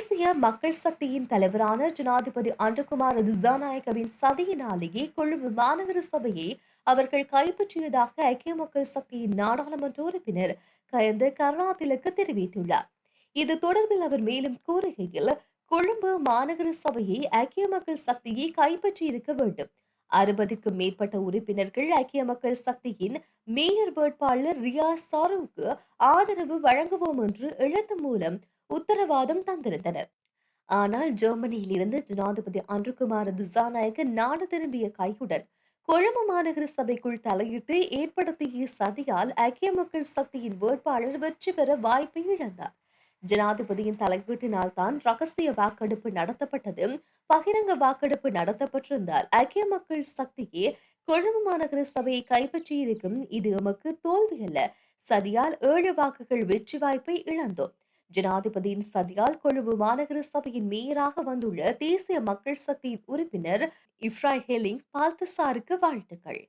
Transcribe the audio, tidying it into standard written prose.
தேசிய மக்கள் சக்தியின் தலைவரான ஜனாதிபதி அன்றகுமார் திசாநாயக்கவின் சதியினாலேயே கொழும்பு மாநகர சபையை அவர்கள் கைப்பற்றியதாக ஐக்கிய மக்கள் சக்தியின் நாடாளுமன்ற உறுப்பினர் கயந்த கருணாதிலக்கு தெரிவித்துள்ளார். இது தொடர்பில் அவர் மேலும் கூறுகையில், கொழும்பு மாநகர சபையை ஐக்கிய மக்கள் சக்தியை கைப்பற்றியிருக்க வேண்டும். 60க்கும் மேற்பட்ட உறுப்பினர்கள் ஐக்கிய மக்கள் சக்தியின் மேயர் வேட்பாளர் ரியாஸ் சாருவுக்கு ஆதரவு வழங்குவோம் என்று எழுத்து மூலம் உத்தரவாதம் தந்திருந்தனர். ஆனால் ஜெர்மனியில் இருந்து ஜனாதிபதி அன்ருகுமார திசாநாயக்க நாடு திரும்பிய கையுடன் கொழும்பு மாநகர சபைக்குள் தலையிட்டு ஏற்படுத்திய சதியால் ஐக்கிய மக்கள் சக்தியின் வேட்பாளர் வெற்றி பெற வாய்ப்பை இழந்தார். ஜனாதிபதியின் தலையீட்டினால் தான் ரகசிய வாக்கெடுப்பு நடத்தப்பட்டது. பகிரங்க வாக்கெடுப்பு நடத்தப்பட்டிருந்தால் ஐக்கிய மக்கள் சக்தியே கொழும்பு மாநகர சபையை கைப்பற்றியிருக்கும். இது எமக்கு தோல்வி அல்ல. சதியால் 7 வாக்குகள் வெற்றி வாய்ப்பை இழந்தோம். ஜனாதிபதியின் சதியால் கொழும்பு மாநகர சபையின் மேயராக வந்துள்ள தேசிய மக்கள் சக்தியின் உறுப்பினர் இப்ராஹிம் பால்தசாருக்கு வாழ்த்துக்கள்.